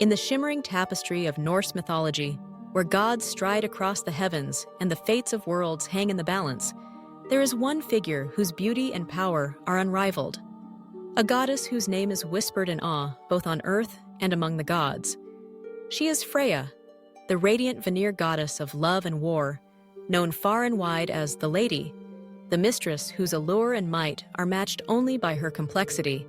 In the shimmering tapestry of Norse mythology, where gods stride across the heavens and the fates of worlds hang in the balance, there is one figure whose beauty and power are unrivaled. A goddess whose name is whispered in awe both on earth and among the gods. She is Freya, the radiant Vanir goddess of love and war, known far and wide as the Lady, the mistress whose allure and might are matched only by her complexity.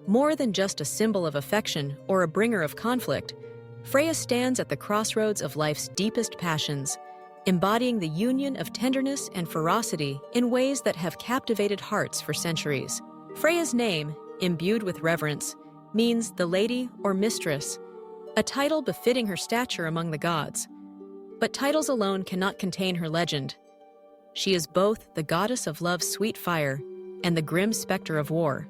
More than just a symbol of affection or a bringer of conflict, Freya stands at the crossroads of life's deepest passions, embodying the union of tenderness and ferocity in ways that have captivated hearts for centuries. Freya's name, imbued with reverence, means the lady or mistress, a title befitting her stature among the gods. But titles alone cannot contain her legend. She is both the goddess of love's sweet fire and the grim specter of war,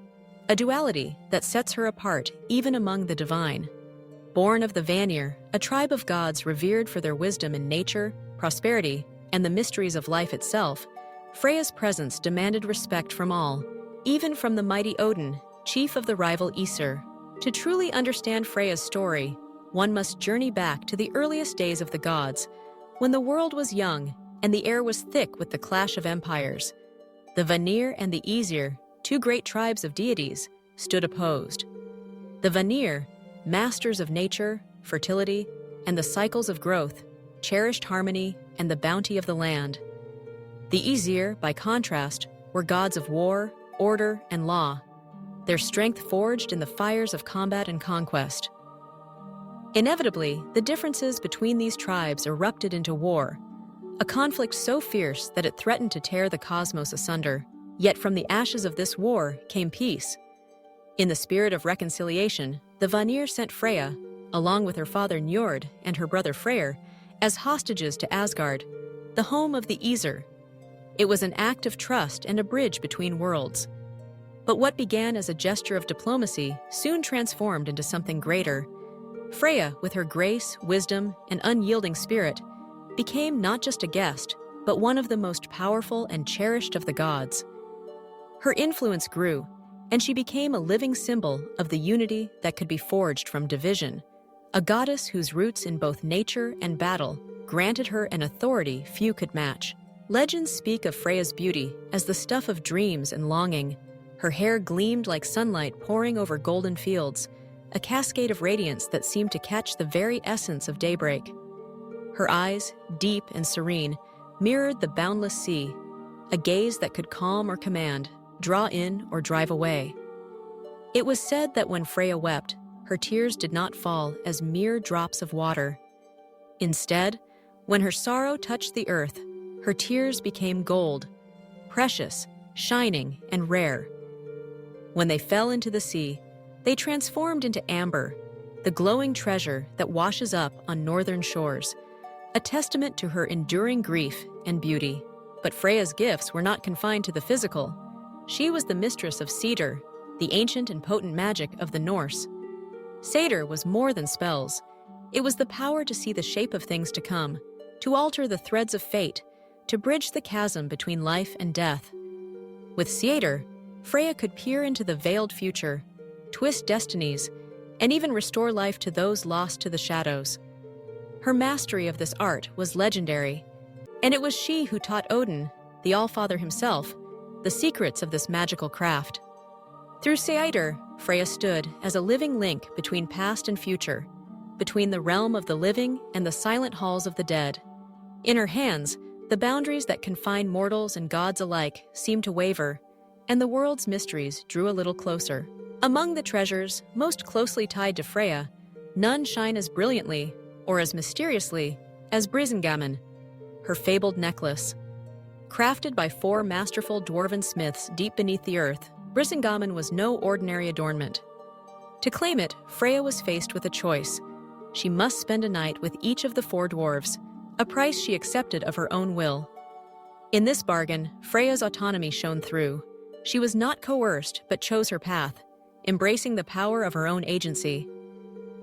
a duality that sets her apart even among the divine. Born of the Vanir, a tribe of gods revered for their wisdom in nature, prosperity, and the mysteries of life itself, Freya's presence demanded respect from all, even from the mighty Odin, chief of the rival Aesir. To truly understand Freya's story, one must journey back to the earliest days of the gods, when the world was young and the air was thick with the clash of empires. The Vanir and the Aesir, two great tribes of deities, stood opposed. The Vanir, masters of nature, fertility, and the cycles of growth, cherished harmony and the bounty of the land. The Aesir, by contrast, were gods of war, order, and law, their strength forged in the fires of combat and conquest. Inevitably, the differences between these tribes erupted into war, a conflict so fierce that it threatened to tear the cosmos asunder. Yet from the ashes of this war came peace. In the spirit of reconciliation, the Vanir sent Freya, along with her father Njord and her brother Freyr, as hostages to Asgard, the home of the Aesir. It was an act of trust and a bridge between worlds. But what began as a gesture of diplomacy soon transformed into something greater. Freya, with her grace, wisdom, and unyielding spirit, became not just a guest, but one of the most powerful and cherished of the gods. Her influence grew, and she became a living symbol of the unity that could be forged from division. A goddess whose roots in both nature and battle granted her an authority few could match. Legends speak of Freya's beauty as the stuff of dreams and longing. Her hair gleamed like sunlight pouring over golden fields, a cascade of radiance that seemed to catch the very essence of daybreak. Her eyes, deep and serene, mirrored the boundless sea, a gaze that could calm or command, draw in or drive away. It was said that when Freya wept, her tears did not fall as mere drops of water. Instead, when her sorrow touched the earth, her tears became gold, precious, shining, and rare. When they fell into the sea, they transformed into amber, the glowing treasure that washes up on northern shores, a testament to her enduring grief and beauty. But Freya's gifts were not confined to the physical. She was the mistress of Seidr, the ancient and potent magic of the Norse. Seidr was more than spells. It was the power to see the shape of things to come, to alter the threads of fate, to bridge the chasm between life and death. With Seidr, Freya could peer into the veiled future, twist destinies, and even restore life to those lost to the shadows. Her mastery of this art was legendary, and it was she who taught Odin, the Allfather himself, the secrets of this magical craft. Through Seidr, Freya stood as a living link between past and future, between the realm of the living and the silent halls of the dead. In her hands, the boundaries that confine mortals and gods alike seemed to waver, and the world's mysteries drew a little closer. Among the treasures most closely tied to Freya, none shine as brilliantly or as mysteriously as Brisingamen, her fabled necklace. Crafted by 4 masterful dwarven smiths deep beneath the earth, Brisingamen was no ordinary adornment. To claim it, Freya was faced with a choice. She must spend a night with each of the 4 dwarves, a price she accepted of her own will. In this bargain, Freya's autonomy shone through. She was not coerced, but chose her path, embracing the power of her own agency.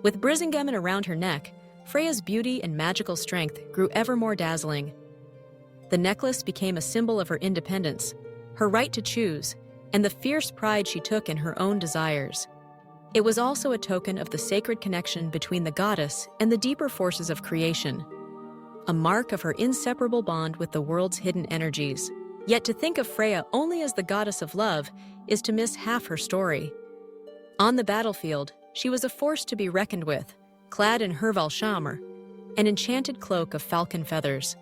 With Brisingamen around her neck, Freya's beauty and magical strength grew ever more dazzling. The necklace became a symbol of her independence, her right to choose, and the fierce pride she took in her own desires. It was also a token of the sacred connection between the goddess and the deeper forces of creation, a mark of her inseparable bond with the world's hidden energies. Yet to think of Freya only as the goddess of love is to miss half her story. On the battlefield, she was a force to be reckoned with, clad in Hervalshamr, an enchanted cloak of falcon feathers.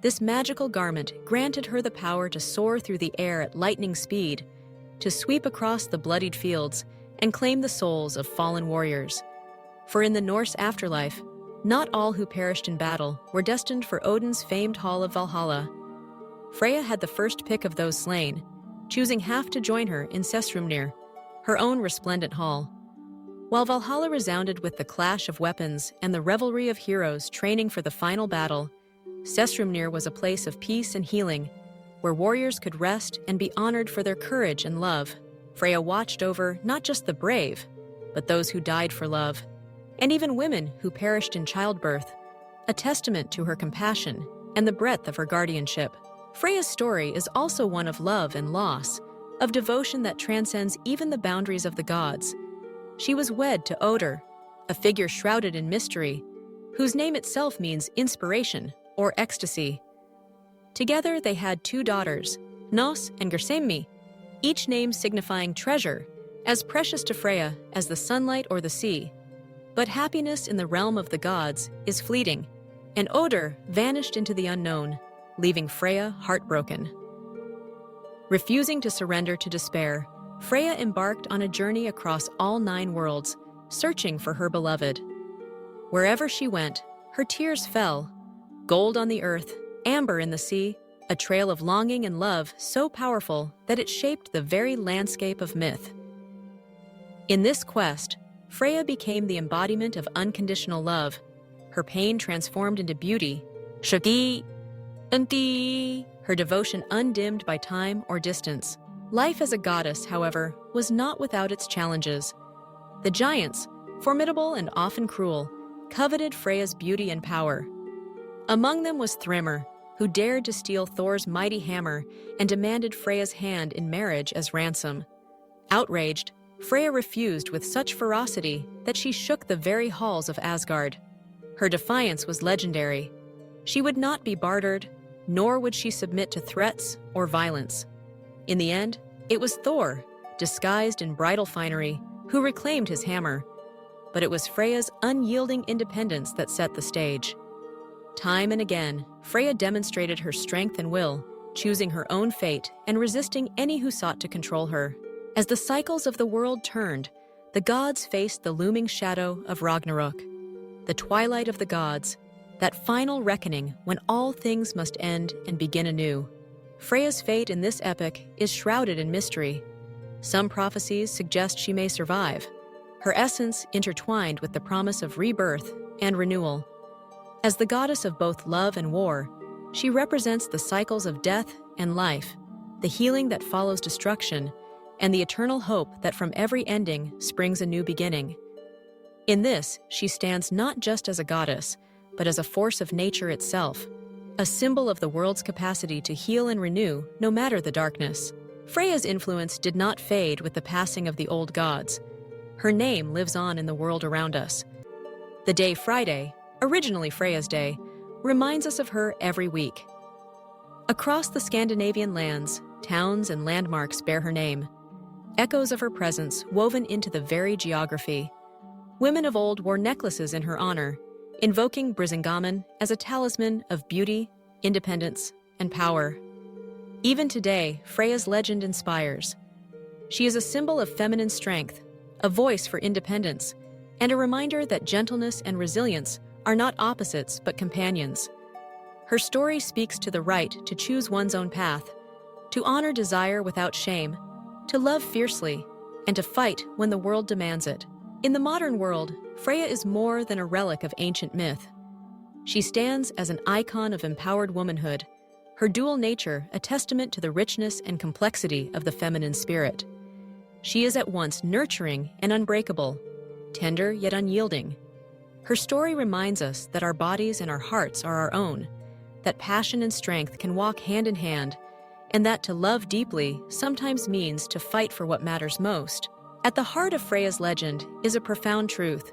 This magical garment granted her the power to soar through the air at lightning speed, to sweep across the bloodied fields and claim the souls of fallen warriors. For in the Norse afterlife, not all who perished in battle were destined for Odin's famed Hall of Valhalla. Freya had the first pick of those slain, choosing half to join her in Sessrumnir, her own resplendent hall. While Valhalla resounded with the clash of weapons and the revelry of heroes training for the final battle, Sessrumnir was a place of peace and healing, where warriors could rest and be honored for their courage and love. Freya watched over not just the brave, but those who died for love, and even women who perished in childbirth, a testament to her compassion and the breadth of her guardianship. Freya's story is also one of love and loss, of devotion that transcends even the boundaries of the gods. She was wed to Odr, a figure shrouded in mystery, whose name itself means inspiration or ecstasy. Together they had 2 daughters, Hnoss and Gersemmi, each name signifying treasure, as precious to Freya as the sunlight or the sea. But happiness in the realm of the gods is fleeting, and Odr vanished into the unknown, leaving Freya heartbroken. Refusing to surrender to despair, Freya embarked on a journey across all 9 worlds, searching for her beloved. Wherever she went, her tears fell, gold on the earth, amber in the sea, a trail of longing and love so powerful that it shaped the very landscape of myth. In this quest, Freya became the embodiment of unconditional love, her pain transformed into beauty, her devotion undimmed by time or distance. Life as a goddess, however, was not without its challenges. The giants, formidable and often cruel, coveted Freya's beauty and power. Among them was Thrymr, who dared to steal Thor's mighty hammer and demanded Freya's hand in marriage as ransom. Outraged, Freya refused with such ferocity that she shook the very halls of Asgard. Her defiance was legendary. She would not be bartered, nor would she submit to threats or violence. In the end, it was Thor, disguised in bridal finery, who reclaimed his hammer. But it was Freya's unyielding independence that set the stage. Time and again, Freya demonstrated her strength and will, choosing her own fate and resisting any who sought to control her. As the cycles of the world turned, the gods faced the looming shadow of Ragnarok, the twilight of the gods, that final reckoning when all things must end and begin anew. Freya's fate in this epic is shrouded in mystery. Some prophecies suggest she may survive, her essence intertwined with the promise of rebirth and renewal. As the goddess of both love and war, she represents the cycles of death and life, the healing that follows destruction, and the eternal hope that from every ending springs a new beginning. In this, she stands not just as a goddess, but as a force of nature itself, a symbol of the world's capacity to heal and renew no matter the darkness. Freya's influence did not fade with the passing of the old gods. Her name lives on in the world around us. The day Friday, originally Freya's Day, reminds us of her every week. Across the Scandinavian lands, towns and landmarks bear her name, echoes of her presence woven into the very geography. Women of old wore necklaces in her honor, invoking Brisingamen as a talisman of beauty, independence, and power. Even today, Freya's legend inspires. She is a symbol of feminine strength, a voice for independence, and a reminder that gentleness and resilience are not opposites but companions. Her story speaks to the right to choose one's own path, to honor desire without shame, to love fiercely, and to fight when the world demands it. In the modern world, Freya is more than a relic of ancient myth. She stands as an icon of empowered womanhood, her dual nature a testament to the richness and complexity of the feminine spirit. She is at once nurturing and unbreakable, tender yet unyielding. Her story reminds us that our bodies and our hearts are our own, that passion and strength can walk hand in hand, and that to love deeply sometimes means to fight for what matters most. At the heart of Freya's legend is a profound truth.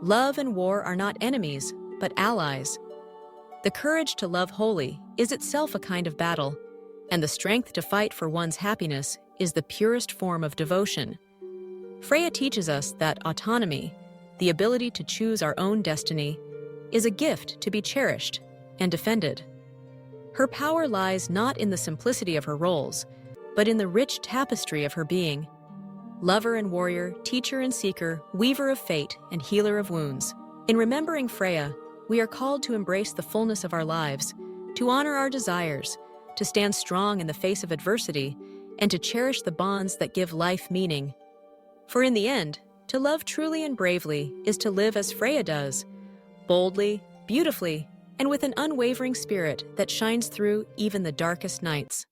Love and war are not enemies, but allies. The courage to love wholly is itself a kind of battle, and the strength to fight for one's happiness is the purest form of devotion. Freya teaches us that autonomy, the ability to choose our own destiny, is a gift to be cherished and defended. Her power lies not in the simplicity of her roles, but in the rich tapestry of her being. Lover and warrior, teacher and seeker, weaver of fate and healer of wounds. In remembering Freya, we are called to embrace the fullness of our lives, to honor our desires, to stand strong in the face of adversity, and to cherish the bonds that give life meaning. For in the end, to love truly and bravely is to live as Freya does, boldly, beautifully, and with an unwavering spirit that shines through even the darkest nights.